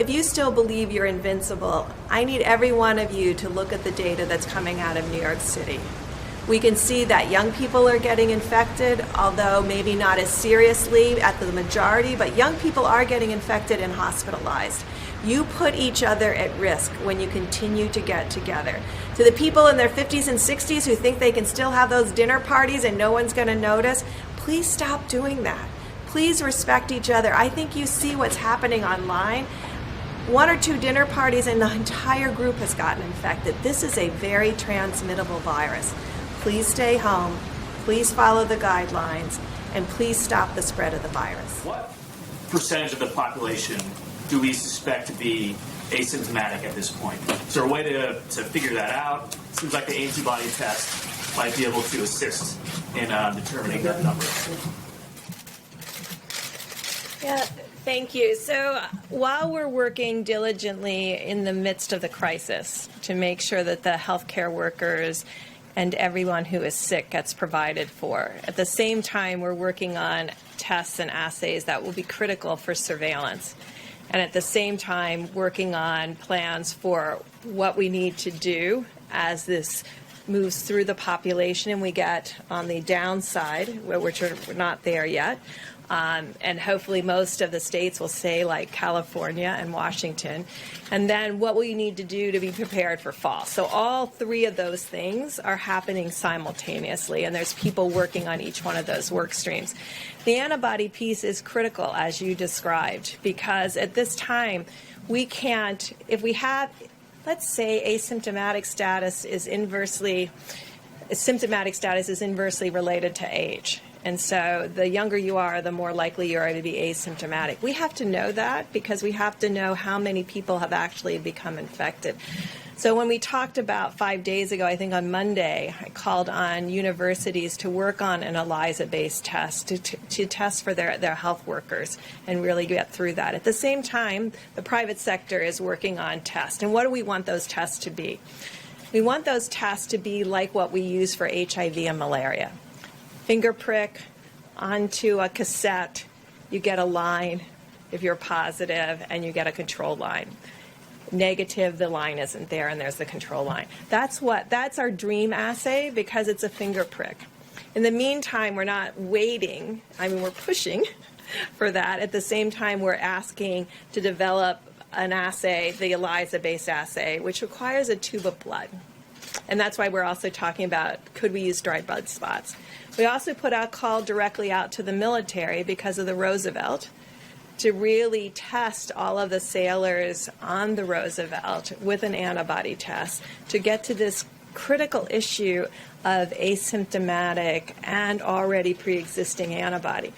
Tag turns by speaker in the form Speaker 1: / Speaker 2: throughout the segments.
Speaker 1: If you still believe you're invincible, I need every one of you to look at the data that's coming out of New York City. We can see that young people are getting infected, although maybe not as seriously at the majority, but young people are getting infected and hospitalized. You put each other at risk when you continue to get together. To the people in their 50s and 60s who think they can still have those dinner parties and no one's going to notice, please stop doing that. Please respect each other. I think you see what's happening online. 1 or 2 dinner parties and the entire group has gotten infected. This is a very transmittable virus. Please stay home, please follow the guidelines, and please stop the spread of the virus.
Speaker 2: What percentage of the population do we suspect to be asymptomatic at this point? Is there a way to figure that out? It seems like the antibody test might be able to assist in determining that number.
Speaker 1: Yeah, thank you. So while we're working diligently in the midst of the crisis to make sure that the healthcare workers and everyone who is sick gets provided for, at the same time we're working on tests and assays that will be critical for surveillance. And at the same time working on plans for what we need to do as this moves through the population and we get on the downside, which we're not there yet. And hopefully most of the states will say, like California and Washington, and then what we need to do to be prepared for fall. So all 3 of those things are happening simultaneously, and there's people working on each one of those work streams. The antibody piece is critical, as you described, because at this time we can't, if we have, let's say asymptomatic status is inversely related to age. And so the younger you are, the more likely you are to be asymptomatic. We have to know that because we have to know how many people have actually become infected. So when we talked about 5 days ago, I think on Monday, I called on universities to work on an ELISA-based test to test for their health workers and really get through that. At the same time, the private sector is working on tests. And what do we want those tests to be? We want those tests to be like what we use for HIV and malaria. Finger prick onto a cassette, you get a line if you're positive, and you get a control line. Negative, the line isn't there, and there's the control line. That's our dream assay because it's a finger prick. In the meantime, we're not waiting. I mean, we're pushing for that. At the same time, we're asking to develop an assay, the ELISA-based assay, which requires a tube of blood. And that's why we're also talking about, could we use dried blood spots? We also put out a call directly out to the military because of the Roosevelt to really test all of the sailors on the Roosevelt with an antibody test to get to this critical issue of asymptomatic and already pre-existing antibody.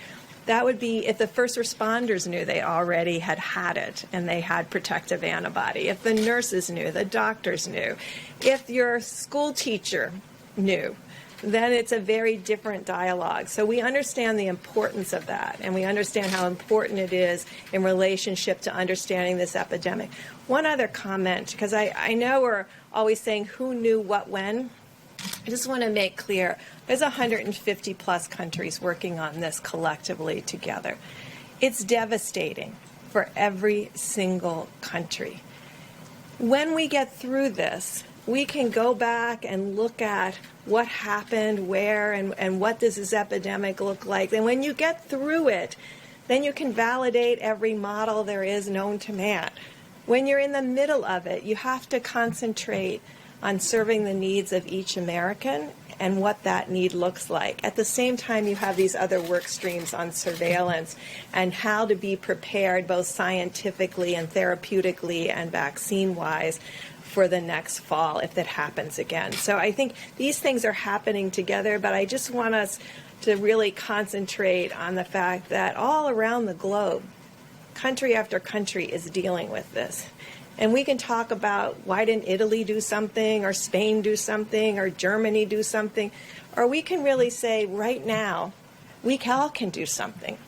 Speaker 1: That would be if the first responders knew they already had it and they had protective antibody, if the nurses knew, the doctors knew, if your school teacher knew, then it's a very different dialogue. So we understand the importance of that, and we understand how important it is in relationship to understanding this epidemic. One other comment, because I know we're always saying who knew what when. I just want to make clear, there's 150 plus countries working on this collectively together. It's devastating for every single country. When we get through this, we can go back and look at what happened, where, and what does this epidemic look like. And when you get through it, then you can validate every model there is known to man. When you're in the middle of it, you have to concentrate on serving the needs of each American and what that need looks like. At the same time, you have these other work streams on surveillance and how to be prepared both scientifically and therapeutically and vaccine-wise for the next fall if that happens again. So I think these things are happening together, but I just want us to really concentrate on the fact that all around the globe, country after country is dealing with this. And we can talk about why didn't Italy do something, or Spain do something, or Germany do something, or we can really say right now, we all can do something.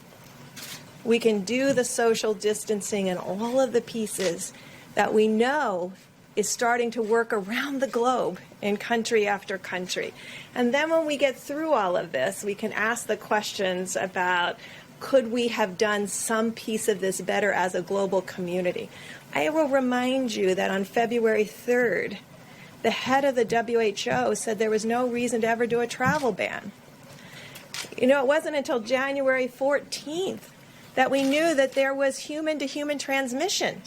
Speaker 1: We can do the social distancing and all of the pieces that we know is starting to work around the globe in country after country. And then when we get through all of this, we can ask the questions about could we have done some piece of this better as a global community? I will remind you that on February 3rd, the head of the WHO said there was no reason to ever do a travel ban. You know, it wasn't until January 14th that we knew that there was human-to-human transmission.